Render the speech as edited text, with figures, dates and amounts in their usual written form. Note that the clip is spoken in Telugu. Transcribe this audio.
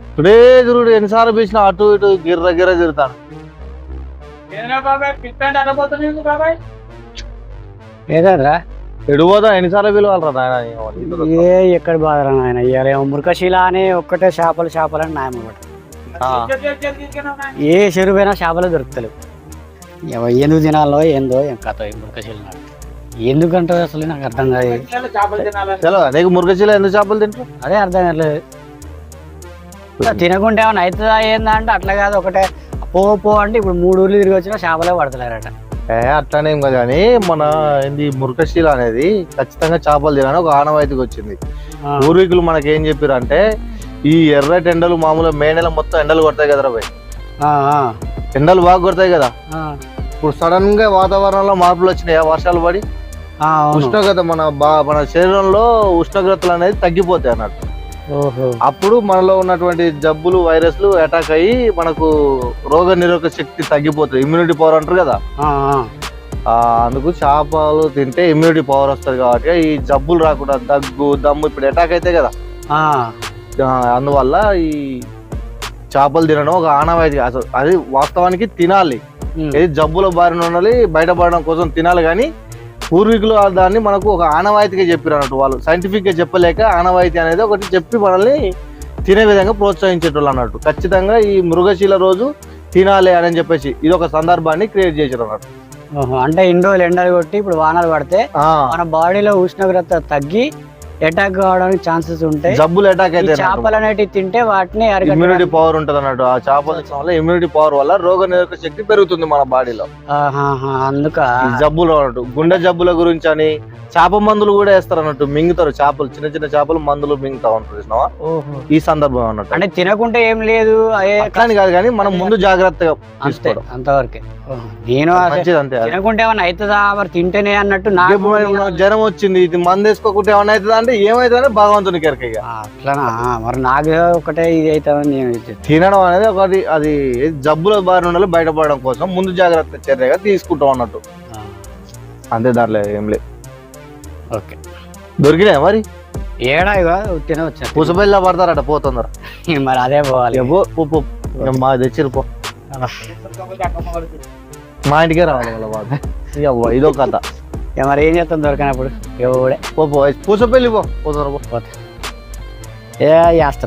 ఇప్పుడే తిరుగుడు ఎన్నిసార్లు పిలిచిన అటు ఇటు గిర్ర గిర్ర తిరుగుతాను. ఏదరా ఎడు పోతా ఎన్నిసార్లు పిలవాలరా నాయన? ఏ ఎక్కడ బాధరా నాయన, ఇవాళ మురకశీల అని ఒక్కటే చేపలు చేపలని న్యాయం ఒకటి. ఏ చెరువైనా చేపలు దొరుకుతలేవు. ఎందుకు తినాలో ఏందో ఏం కథ మురకశీల నాడు ఎందుకంటారు అసలు నాకు అర్థం కాదు. నీకు మురగచీల ఎందుకు చేపలు తింటారు? అదే అర్థం కాలేదు. తినకుంటే ఏమన్నా అవుతుందా ఏందా అంటే అట్లా కాదు, ఒకటే పో అంటే ఇప్పుడు 3 ఊర్లు తిరిగి వచ్చినా చేపలే పడతలేరట. అట్లానేం కదా కానీ మన ఏంది మురగశీల అనేది ఖచ్చితంగా చేపలు తినని ఒక ఆనవాయితీకి వచ్చింది. పూర్వీకులు మనకి ఏం చెప్పారు అంటే ఈ ఎర్రటి ఎండలు మామూలుగా మే నెల మొత్తం ఎండలు కొడతాయి కదరా భయ్, ఎండలు బాగా కొడతాయి కదా. ఇప్పుడు సడన్ గా వాతావరణంలో మార్పులు వచ్చినాయి, వర్షాలు పడి ఉష్ణోగ్రత మన శరీరంలో ఉష్ణోగ్రతలు అనేది తగ్గిపోతాయి అన్నట్టు. అప్పుడు మనలో ఉన్నటువంటి జబ్బులు వైరస్లు అటాక్ అయ్యి మనకు రోగ నిరోధక శక్తి తగ్గిపోతుంది, ఇమ్యూనిటీ పవర్ అంటారు కదా. అందుకు చేపలు తింటే ఇమ్యూనిటీ పవర్ వస్తుంది కాబట్టి ఈ జబ్బులు రాకుండా దగ్గు దమ్ము ఇప్పుడు అటాక్ అయితే కదా, అందువల్ల ఈ చేపలు తినడం ఒక ఆనవాయితీ. అసలు అది వాస్తవానికి తినాలి, ఏది జబ్బుల బారిన ఉండాలి, బయటపడడం కోసం తినాలి. కానీ పూర్వీకులు దాన్ని మనకు ఒక ఆనవాయితీగా చెప్పారు అన్నట్టు. వాళ్ళు సైంటిఫిక్ గా చెప్పలేక ఆనవాయితీ అనేది ఒకటి చెప్పి మనల్ని తినే విధంగా ప్రోత్సహించేటోళ్ళు అన్నట్టు. ఖచ్చితంగా ఈ మృగశీల రోజు తినాలి అని చెప్పేసి ఇది ఒక సందర్భాన్ని క్రియేట్ చేశారు అన్నట్టు. అంటే ఇన్ని రోజులు ఎండలు కొట్టి ఇప్పుడు వానలు పడితే మన బాడీలో ఉష్ణోగ్రత తగ్గి అటాక్ కావడానికి ఛాన్సెస్ ఉంటాయి, జబ్బులు అటాక్ అయితే చేపలు అనేటివి తింటే వాటిని ఇమ్యూనిటీ పవర్ ఉంటుంది అన్నట్టు. ఆ చేపలు వల్ల ఇమ్యూనిటీ పవర్ వల్ల రోగ నిరోధక శక్తి పెరుగుతుంది మన బాడీలో. అందుక జబ్బులు అన్నట్టు గుండె జబ్బుల గురించి అని చేప మందులు కూడా వేస్తారు అన్నట్టు, మింగుతారు చేపలు, చిన్న చిన్న చేపలు మందులు మింగుతా ఉంటారు చూసినావా ఈ సందర్భం అన్నట్టు. అంటే తినకుంటే ఏం లేదు అట్లాని కాదు కానీ మనం ముందు జాగ్రత్తగా అంతవరకే. నేను తినకుంటే ఏమన్నా అవుతుందా మరి తింటేనే అన్నట్టు. నాకు జ్వరం వచ్చింది ఇది మందు వేసుకోకుంటే ఏమన్నా అవుతుందా అంటే ఏమైతుందని భగవంతునికి ఎరక. అట్లనా మరి నాకు ఒకటే ఇది అవుతుందని తినడం అనేది ఒకటి, అది జబ్బుల బారి నుండి బయటపడడం కోసం ముందు జాగ్రత్త చర్యగా తీసుకుంటాం అన్నట్టు, అంతే. దాంట్లో ఏం లేదు. ఓకే, దొరికినాయి మరి ఏడా తినవచ్చు. పుసబెల్లా పడతారట పోతుందర మరి అదే పోవాలి. మా తెచ్చిరు పో, మా ఇంటికే రావాలి వాళ్ళ వాడు. ఇదో కథ. మరి ఏం చేస్తాం దొరకనప్పుడు ఎవడే పో పూసపల్లి పోతారు ఏ చేస్తా